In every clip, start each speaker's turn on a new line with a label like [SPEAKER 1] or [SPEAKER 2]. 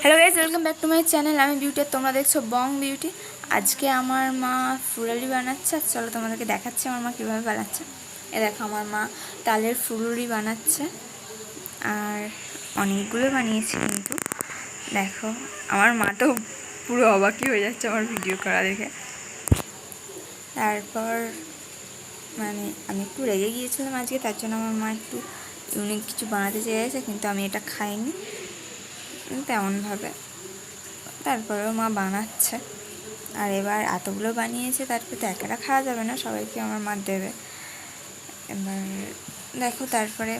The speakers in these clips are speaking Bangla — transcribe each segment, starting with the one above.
[SPEAKER 1] Hello guys, welcome back to my channel. আমি বিউটি আর তোমরা দেখছো বং বিউটি। আজকে আমার মা ফুলুরি বানাচ্ছে। চলো তোমাদেরকে দেখাচ্ছি আমার মা কীভাবে বানাচ্ছে। এ দেখো, আমার মা তালের ফুলুরি বানাচ্ছে আর অনেকগুলো বানিয়েছে। কিন্তু দেখো, আমার মা তো পুরো অবাকই হয়ে যাচ্ছে আমার ভিডিও করা দেখে। তারপর মানে আমি একটু রেগে গিয়েছিলাম আজকে, তার জন্য আমার মা একটু ইউনিক কিছু বানাতে চেয়েছে, কিন্তু আমি এটা খাইনি তেমনভাবে। তারপরেও মা বানাচ্ছে। আর এবার এতগুলো বানিয়েছে, তারপরে তো একা খাওয়া যাবে না, সবাইকে আমার মা দেবে। এবার দেখো, তারপরে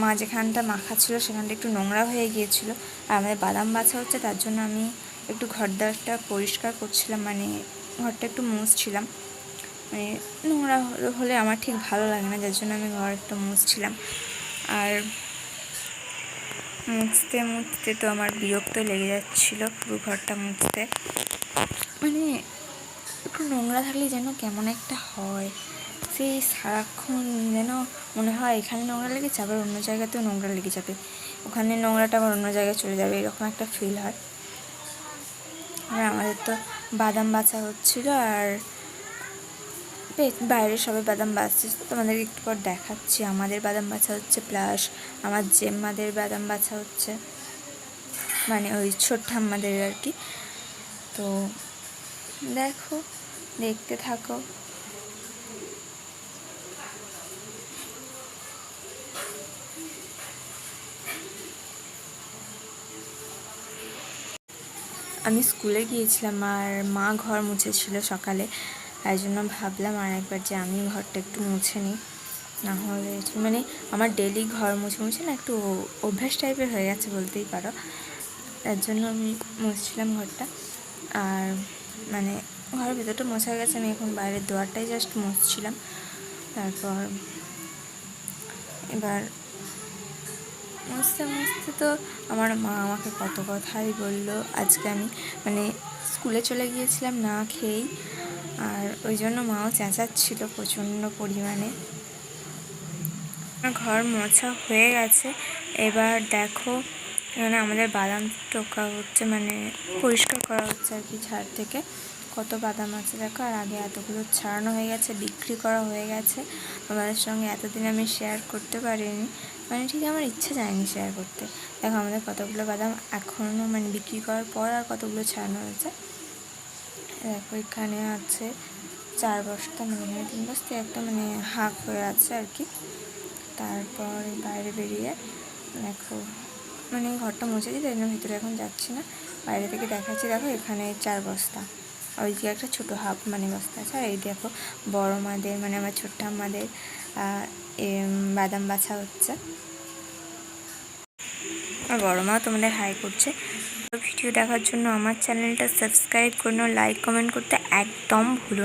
[SPEAKER 1] মা যেখানটা মাখা ছিল সেখানটা একটু নোংরা হয়ে গিয়েছিল। আর আমাদের বাদাম বাছা হচ্ছে, তার জন্য আমি একটু ঘরদারটা পরিষ্কার করছিলাম, মানে ঘরটা একটু মুছছিলাম। মানে নোংরা হলে আমার ঠিক ভালো লাগে না, যার জন্য আমি ঘর একটু মুছছিলাম। আর মুছতে মুছতে তো আমার বিরক্ত লেগে যাচ্ছিলো পুরো ঘরটা মুছতে। মানে একটু নোংরা থাকলে যেন কেমন একটা হয়, সেই সারাক্ষণ যেন মনে হয় এখানে নোংরা লেগেছে, আবার অন্য জায়গাতেও নোংরা লেগে যাবে, ওখানে নোংরাটা আবার অন্য জায়গায় চলে যাবে, এরকম একটা ফিল হয়। আর আমাদের তো বাদাম বাছা হচ্ছিলো, আর বাইরে সবাই বাদাম বাছছে। তোমাদের একটু পর দেখাচ্ছি। আমাদের বাদাম বাছা হচ্ছে, প্লাস আমার জেম্মাদের বাদাম বাছা হচ্ছে, মানে ওই ছোট্ট ঠাম্মাদের আর কি। তো দেখো, দেখতে থাকো। আমি স্কুলে গিয়েছিলাম আর মা ঘর মুছেছিল সকালে, তাই জন্য ভাবলাম আর একবার যে আমি ঘরটা একটু মুছে নিই। না হলে মানে আমার ডেলি ঘর মুছে মুছে না একটু অভ্যাস টাইপের হয়ে গেছে বলতেই পারো, তার জন্য আমি মুছছিলাম ঘরটা। আর মানে ঘরের ভেতরটা মোছা গেছে, আমি এখন বাইরের দুয়ারটাই জাস্ট মুছছিলাম। তারপর এবার মুছতে মুছতে তো আমার মা আমাকে কত কথাই বললো। আজকে আমি মানে স্কুলে চলে গিয়েছিলাম না খেয়েই, আর ওই জন্য মাও চেঁচাচ্ছিল প্রচণ্ড পরিমাণে। ঘর মোছা হয়ে গেছে। এবার দেখো, এখানে আমাদের বাদাম টোকা হচ্ছে, মানে পরিষ্কার করা হচ্ছে আর কি, ঝাড় থেকে কত বাদাম আছে দেখো। আর আগে এতগুলো ছাড়ানো হয়ে গেছে, বিক্রি করা হয়ে গেছে। তোমাদের সঙ্গে এতদিন আমি শেয়ার করতে পারিনি, মানে ঠিক আমার ইচ্ছা যায়নি শেয়ার করতে। দেখো আমাদের কতগুলো বাদাম এখনও মানে বিক্রি করার পর আর কতগুলো ছাড়ানো হয়েছে। দেখো এখানে আছে 4 বস্তা, মানে এখানে 3 বস্তা, একটা মানে হাফ হয়ে আছে আর কি। তারপর বাইরে বেরিয়ে দেখো, মানে ঘরটা মুছে দিই, তাই জন্য ভিতরে এখন যাচ্ছি না, বাইরে থেকে দেখাচ্ছি। দেখো এখানে 4 বস্তা, ওইদিকে একটা ছোটো হাফ মানে বস্তা আছে। আর এই দেখো বড় মাদের, মানে আমার ছোট্ট আমাদের বাদাম বাছা হচ্ছে। আর বড় মাও তোমাদের হাই করছে। ভিডিও দেখার জন্য আমার চ্যানেলটা সাবস্ক্রাইব করে নাও, লাইক কমেন্ট করতে একদম ভুলো।